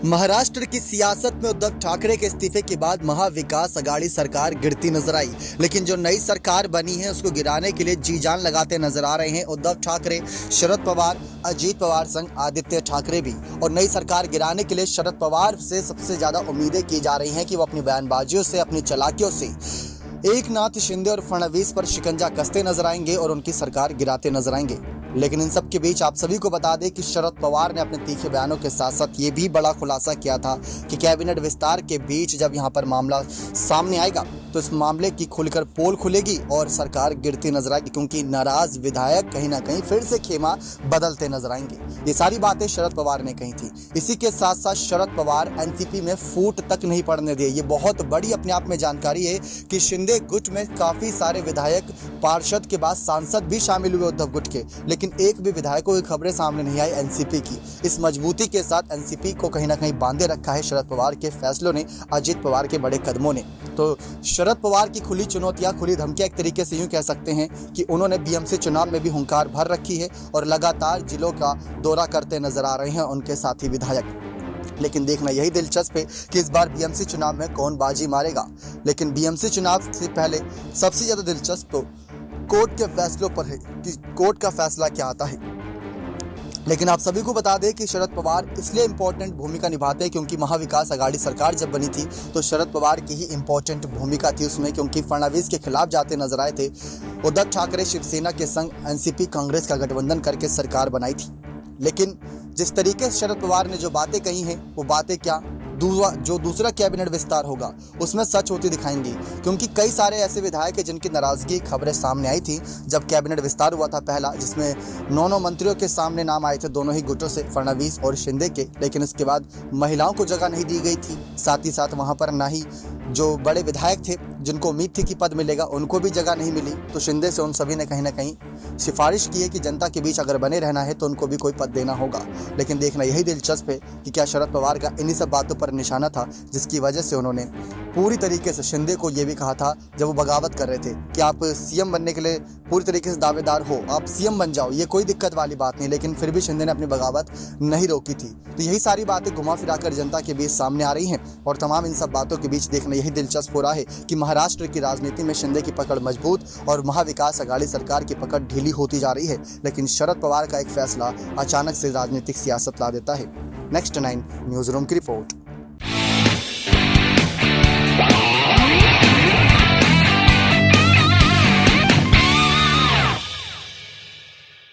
महाराष्ट्र की सियासत में उद्धव ठाकरे के इस्तीफे के बाद महाविकास अघाड़ी सरकार गिरती नजर आई, लेकिन जो नई सरकार बनी है उसको गिराने के लिए जी जान लगाते नजर आ रहे हैं उद्धव ठाकरे, शरद पवार, अजीत पवार संग आदित्य ठाकरे भी। और नई सरकार गिराने के लिए शरद पवार से सबसे ज्यादा उम्मीदें की जा रही हैं कि वो अपनी बयानबाजियों से, अपनी चालाकियों से एकनाथ शिंदे और फडणवीस पर शिकंजा कसते नजर आएंगे और उनकी सरकार गिराते नजर आएंगे। लेकिन इन सब के बीच आप सभी को बता दें कि शरद पवार ने अपने तीखे बयानों के साथ साथ ये भी बड़ा खुलासा किया था कि कैबिनेट विस्तार के बीच जब यहाँ पर मामला सामने आएगा तो इस मामले की खुलकर पोल खुलेगी और सरकार गिरती नजर आएगी, क्योंकि नाराज विधायक कहीं ना कहीं फिर से खेमा बदलते नजर आएंगे। ये सारी बातें शरद पवार ने कही थी। इसी के साथ साथ शरद पवार एनसीपी में फूट तक नहीं पड़ने दिए। ये बहुत बड़ी अपने आप में जानकारी है कि शिंदे गुट में काफी सारे विधायक, पार्षद के बाद सांसद भी शामिल हुए उद्धव गुट के, लेकिन एक भी विधायकों की खबरें सामने नहीं आई एनसीपी की। इस मजबूती के साथ एनसीपी को कहीं ना कहीं बांधे रखा है शरद पवार के फैसलों ने, अजीत पवार के बड़े कदमों ने। तो शरद पवार की खुली चुनौतियां, खुली धमकियां, एक तरीके से यूं कह सकते हैं कि उन्होंने बीएमसी चुनाव में भी हुंकार भर रखी है और लगातार जिलों का दौरा करते नजर आ रहे हैं उनके साथी विधायक। लेकिन देखना यही दिलचस्प है कि इस बार बीएमसी चुनाव में कौन बाजी मारेगा। लेकिन बीएमसी चुनाव से पहले सबसे ज्यादा दिलचस्प तो कोर्ट के फैसलों पर है कि कोर्ट का फैसला क्या आता है। लेकिन आप सभी को बता दें कि शरद पवार इसलिए इंपॉर्टेंट भूमिका निभाते हैं क्योंकि महाविकास अघाड़ी सरकार जब बनी थी तो शरद पवार की ही इंपॉर्टेंट भूमिका थी उसमें, क्योंकि फडणवीस के खिलाफ जाते नजर आए थे। उद्धव ठाकरे शिवसेना के संग एनसीपी कांग्रेस का गठबंधन करके सरकार बनाई थी। लेकिन जिस तरीके से शरद पवार ने जो बातें कही हैं वो बातें क्या जो दूसरा कैबिनेट विस्तार होगा उसमें सच होती दिखाएंगी, क्योंकि कई सारे ऐसे विधायक हैं जिनकी नाराजगी खबरें सामने आई थी जब कैबिनेट विस्तार हुआ था पहला, जिसमें 9 मंत्रियों के सामने नाम आए थे दोनों ही गुटों से, फडणवीस और शिंदे के। लेकिन उसके बाद महिलाओं को जगह नहीं दी गई थी, साथ ही साथ वहां पर ना ही जो बड़े विधायक थे जिनको उम्मीद थी कि पद मिलेगा उनको भी जगह नहीं मिली। तो शिंदे से उन सभी ने कहीं ना कहीं सिफारिश की है कि जनता के बीच अगर बने रहना है तो उनको भी कोई पद देना होगा। लेकिन देखना यही दिलचस्प है कि क्या शरद पवार का इन्हीं सब बातों पर निशाना था जिसकी वजह से उन्होंने पूरी तरीके से शिंदे को यह भी कहा था जब वो बगावत कर रहे थे कि आप सीएम बनने के लिए पूरी तरीके से दावेदार हो, आप सीएम बन जाओ, ये कोई दिक्कत वाली बात नहीं। लेकिन फिर भी शिंदे ने अपनी बगावत नहीं रोकी थी। तो यही सारी बातें घुमा फिराकर जनता के बीच सामने आ रही हैं और तमाम इन सब बातों के बीच देखना यही दिलचस्प हो रहा है कि महाराष्ट्र की राजनीति में शिंदे की पकड़ मजबूत और महाविकास अघाड़ी सरकार की पकड़ ढीली होती जा रही है। लेकिन शरद पवार का एक फैसला अचानक से राजनीतिक सियासत ला देता है। नेक्स्ट 9 न्यूज़ रूम की रिपोर्ट।